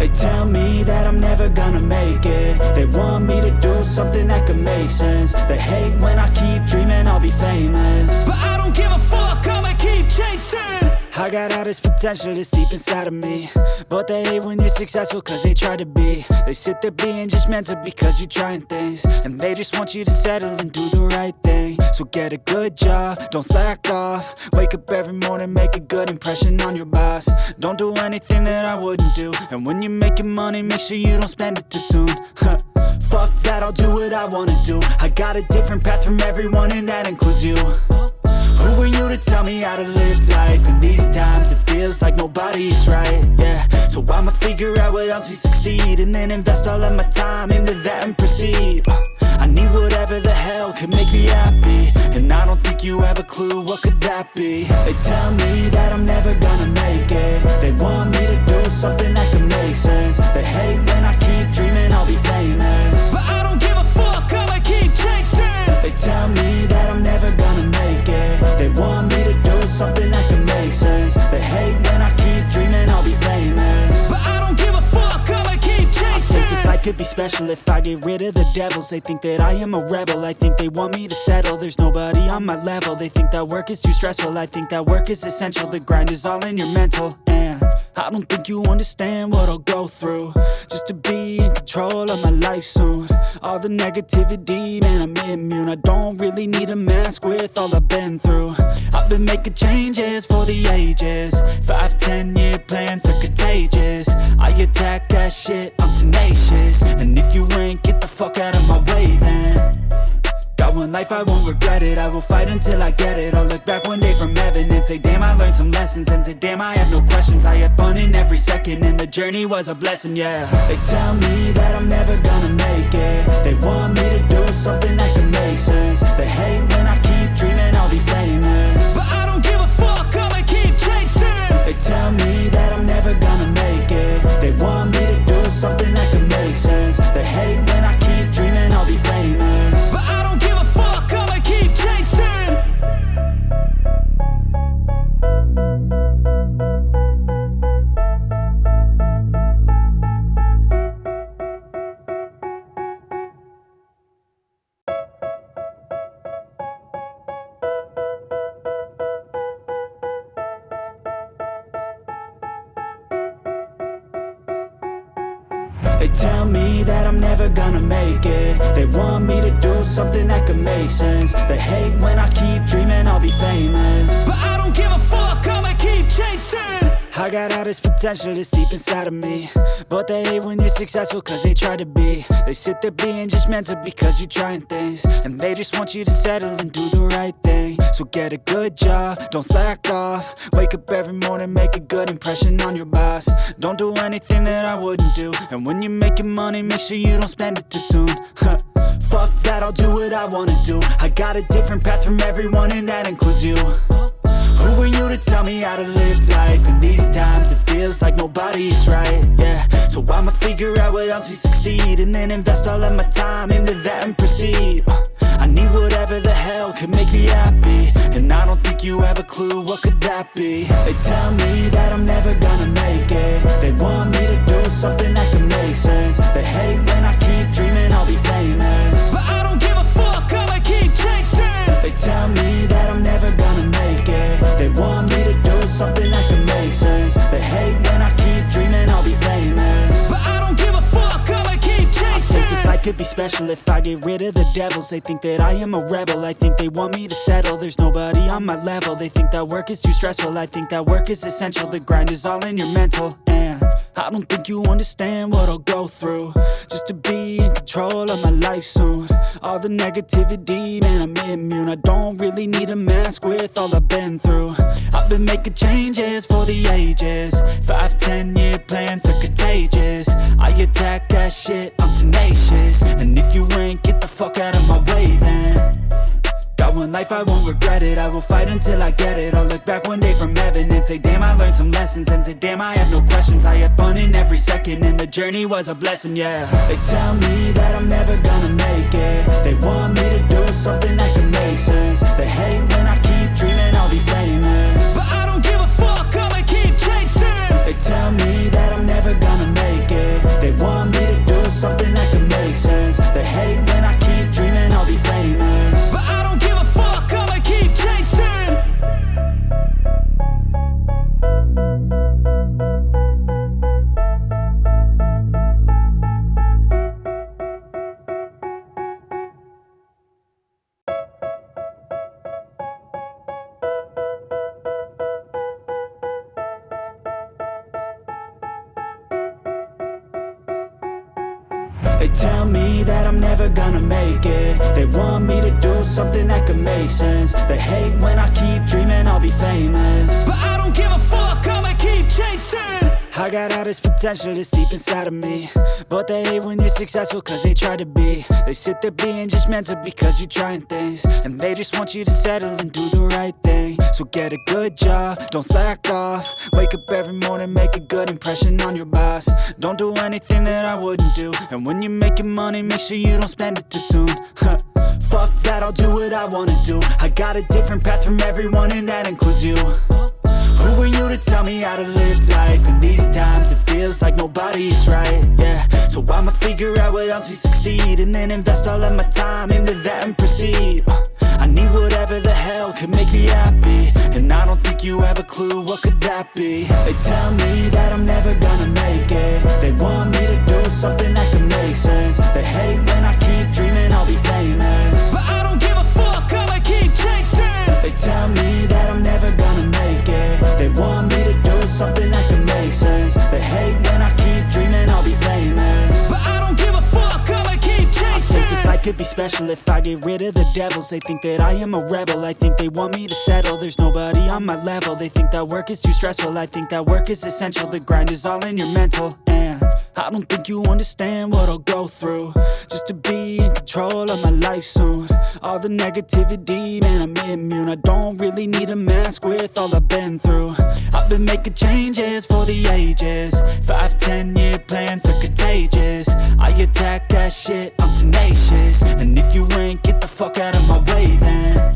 They tell me that I'm never gonna make it. They want me to do something that could make sense. They hate when I keep dreaming I'll be famous, but I don't give a fuck, I'ma keep chasing. I got all this potential that's deep inside of me, but they hate when you're successful cause they try to be. They sit there being judgmental because you're trying things, and they just want you to settle and do the right thing. So get a good job, don't slack off. Wake up every morning, make a good impression on your boss. Don't do anything that I wouldn't do, and when you're making money, make sure you don't spend it too soon. Fuck that, I'll do what I wanna do. I got a different path from everyone, and that includes you. Who are you to tell me how to live life? In these times it feels like nobody's right, yeah. So I'ma figure out what else we succeed, and then invest all of my time into that and proceed. I need whatever the hell could make me happy, and I don't think you have a clue what could that be. They tell me that I'm never gonna make it. They want me to do something that could make sense. They hate when I keep dreaming I'll be famous, but I don't give a fuck, I'ma keep chasing. They tell me that I'm never gonna make it. They want me to do something that can make sense. They hate when I keep dreaming I'll be famous, but I don't give a fuck, I'ma keep chasing. I think this life could be special if I get rid of the devils. They think that I am a rebel, I think they want me to settle. There's nobody on my level, they think that work is too stressful. I think that work is essential, the grind is all in your mental. And I don't think you understand what I'll go through just to be in control of my life soon. All the negativity, man, I'm immune. I don't really need a mask with all I've been through. I've been making changes for the ages. 5-10 year plans are contagious. I attack that shit, I'm tenacious. And if you ain't, get the fuck out of my way then. Got one life, I won't regret it. I will fight until I get it. I'll look back one day from heaven and say, damn, I learned some lessons. And say, damn, I have no questions. I had fun in every second, and the journey was a blessing, yeah. They tell me that I'm never gonna make it. They want me to do something that can make sense. They hate when I keep dreaming I'll be famous, but I don't give a fuck, I'ma keep chasing. They tell me that I'm never gonna make it. They want me to do something that can make sense. They hate when I keep dreaming I'll be famous, but I don't give a fuck, I'ma keep chasing. They tell me that I'm never gonna make it. They want me to do something that could make sense. They hate when I keep dreaming I'll be famous, but I don't give a fuck, I'ma keep chasing. I got all this potential that's deep inside of me, but they hate when you're successful cause they try to be. They sit there being judgmental because you're trying things, and they just want you to settle and do the right thing. So get a good job, don't slack off. Wake up every morning, make a good impression on your boss. Don't do anything that I wouldn't do, and when you're making money, make sure you don't spend it too soon. Fuck that, I'll do what I wanna do. I got a different path from everyone, and that includes you. Who are you to tell me how to live life? In these times it feels like nobody's right, yeah. So I'ma figure out what else we succeed, and then invest all of my time into that and proceed. I need whatever the hell could make me happy, and I don't think you have a clue what could that be. They tell me that I'm never gonna make it. They want me to do something that can make sense. They hate when I keep dreaming I'll be famous, but I don't give a fuck, I'ma keep chasing. They tell me that I'm never gonna make it. They want me to do something that can make sense. They hate when I keep dreaming I'll be famous, but I don't give a fuck, I'ma keep chasing. I think this life could be special if I get rid of the devils. They think that I am a rebel, I think they want me to settle. There's nobody on my level, they think that work is too stressful. I think that work is essential, the grind is all in your mental. And I don't think you understand what I'll go through just to be in control of my life soon. All the negativity, man, I'm immune. I don't really need a mask with all I've been through. I've been making changes for the ages. 5-10 year plans are contagious. I attack that shit, I'm tenacious. And if you ain't, get the fuck out of my way then. Got one life, I won't regret it. I will fight until I get it. I'll look back one day from heaven and say, damn, I learned some lessons. And say, damn, I have no questions. I had fun in every second, and the journey was a blessing, yeah. They tell me that I'm never gonna make it. They want me to do something that can make sense. They hate when I keep dreaming I'll be famous, but I don't give a fuck, I'ma keep chasing. They tell me that I'm never gonna make it. tell me that I'm never gonna make it. They want me to do something that could make sense. They hate when I keep dreaming I'll be famous, but I don't give a fuck, I'ma keep chasing. I got all this potential that's deep inside of me, but they hate when you're successful cause they try to be. They sit there being judgmental because you're trying things, and they just want you to settle and do the right thing. So get a good job, don't slack off. Wake up every morning, make a good impression on your boss. Don't do anything that I wouldn't do, and when you're making money, make sure you don't spend it too soon. Fuck that, I'll do what I wanna do. I got a different path from everyone, and that includes you. Who are you to tell me how to live life? In these times it feels like nobody's right, yeah. So I'ma figure out what else we succeed, and then invest all of my time into that and proceed. I need whatever the hell could make me happy, and I don't think you have a clue what could that be. They tell me that I'm never gonna make it. They want me to do something that could make sense. They hate when I keep dreaming I'll be famous, but I don't give a fuck, I'ma keep chasing. They tell me that I'm never gonna make it. They want me to do something that can make sense. They hate when I keep dreaming I'll be famous, but I don't give a fuck, I'ma keep chasing. I think this life could be special if I get rid of the devils. They think that I am a rebel, I think they want me to settle. There's nobody on my level, they think that work is too stressful. I think that work is essential, the grind is all in your mental. And I don't think you understand what I'll go through just to be in control of my life soon. All the negativity, man, I'm immune. I don't really need a mask with all I've been through. I've been making changes for the ages. 5-10 year plans are contagious. I attack that shit, I'm tenacious. And if you ain't, get the fuck out of my way then.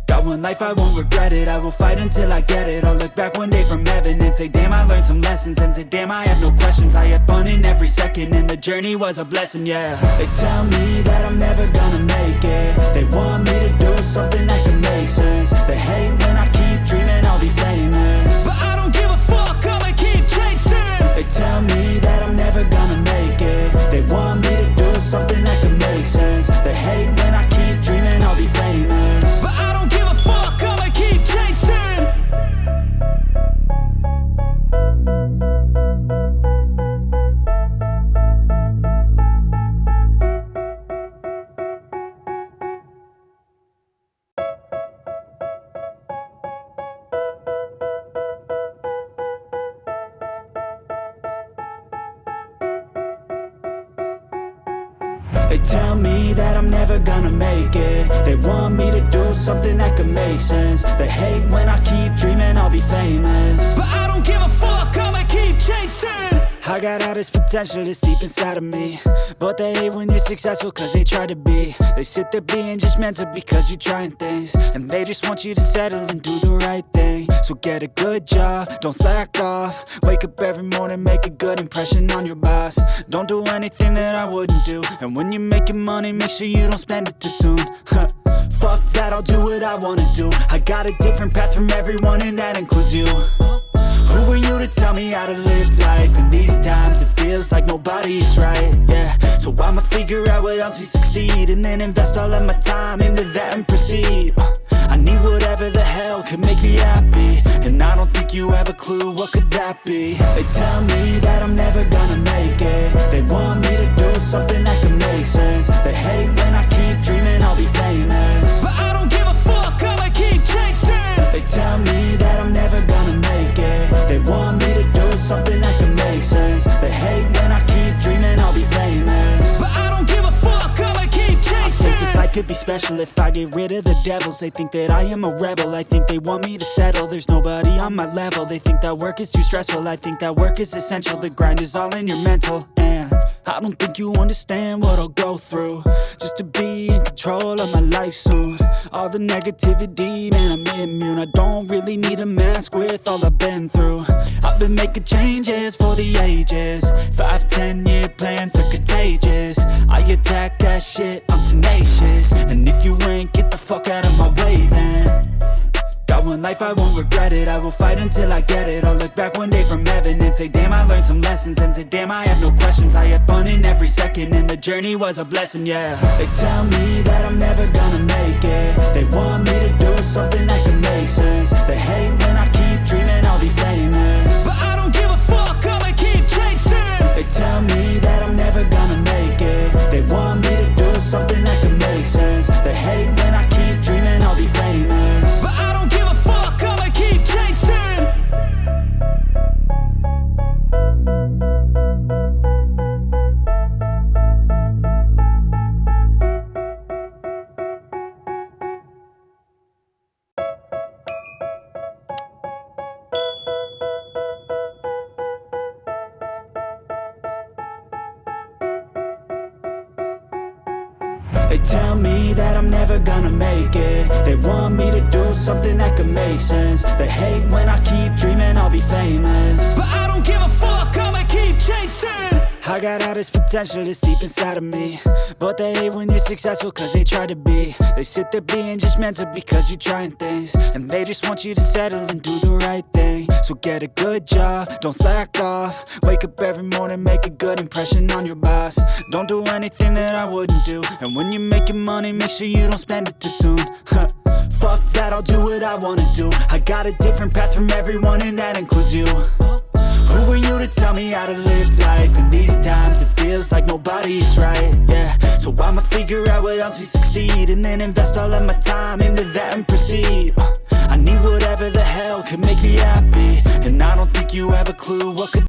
Got one life, I won't regret it. I will fight until I get it. I'll look back one day from heaven and say, damn, I learned some lessons. And say, damn, I have no questions. I had fun in every second, and the journey was a blessing, yeah. They tell me that I'm never gonna make it. They want me to do something that can make sense. They hate when I keep dreaming I'll be famous, but I don't give a fuck, I'ma keep chasing. They tell me that I'm never gonna make it. They want me to do something that can make sense. They hate when I keep dreaming I'll be famous, but I don't give a fuck, I'ma keep chasing. They tell me that I'm never gonna make it. They want me to do something that could make sense. They hate when I keep dreaming I'll be famous, but I don't give a fuck, I'ma keep chasing. I got all this potential that's deep inside of me, but they hate when you're successful cause they try to be. They sit there being judgmental because you're trying things, and they just want you to settle and do the right thing. So get a good job, don't slack off. Wake up every morning, make a good impression on your boss. Don't do anything that I wouldn't do, and when you're making money, make sure you don't spend it too soon. Fuck that, I'll do what I wanna do. I got a different path from everyone, and that includes you. Who are you to tell me how to live life? In these times it feels like nobody's right, yeah. So I'ma figure out what else we succeed, and then invest all of my time into that and proceed. I need whatever the hell could make me happy, and I don't think you have a clue what could that be. They tell me that I'm never gonna make it. They want me to do something that can make sense. They hate when I keep dreaming I'll be famous, but I don't give a fuck, I'ma keep chasing. They tell me that I'm never gonna make it. They want me to do something that can make sense. They hate when I keep dreaming I'll be famous, but I don't give a fuck, I'ma keep chasing. I think this life could be special if I get rid of the devils. They think that I am a rebel, I think they want me to settle. There's nobody on my level, they think that work is too stressful. I think that work is essential, the grind is all in your mental. And I don't think you understand what I'll go through just to be in control of my life soon. All the negativity, man, I'm immune. I don't really need a mask with all I've been through. I've been making changes for the ages. 5-10 year plans are contagious. I attack that shit, I'm tenacious. And if you ain't, get the fuck out of my way then. Got one life, I won't regret it. I will fight until I get it. I'll look back one day from heaven and say, damn, I learned some lessons. And say, damn, I have no questions. I had fun in every second, and the journey was a blessing, yeah. They tell me that I'm never gonna make it. They want me to do something that can make sense. They hate when I keep dreaming I'll be famous, but I don't give a fuck, I'ma keep chasing. They tell me that I'm never gonna make it. They tell me that I'm never gonna make it. They want me to do something that could make sense. They hate when I keep dreaming I'll be famous, but I don't give a fuck, I'ma keep chasing. I got all this potential that's deep inside of me, but they hate when you're successful cause they try to be. They sit there being judgmental because you're trying things, and they just want you to settle and do the right thing. So get a good job, don't slack off. Wake up every morning, make a good impression on your boss. Don't do anything that I wouldn't do, and when you're making money, make sure you don't spend it too soon. Fuck that, I'll do what I wanna do. I got a different path from everyone, and that includes you. Who are you to tell me how to live life? In these times it feels like nobody's right, yeah. So I'ma figure out what else we succeed, and then invest all of my time into that and proceed. I need whatever the hell could make me happy, and I don't think you have a clue what could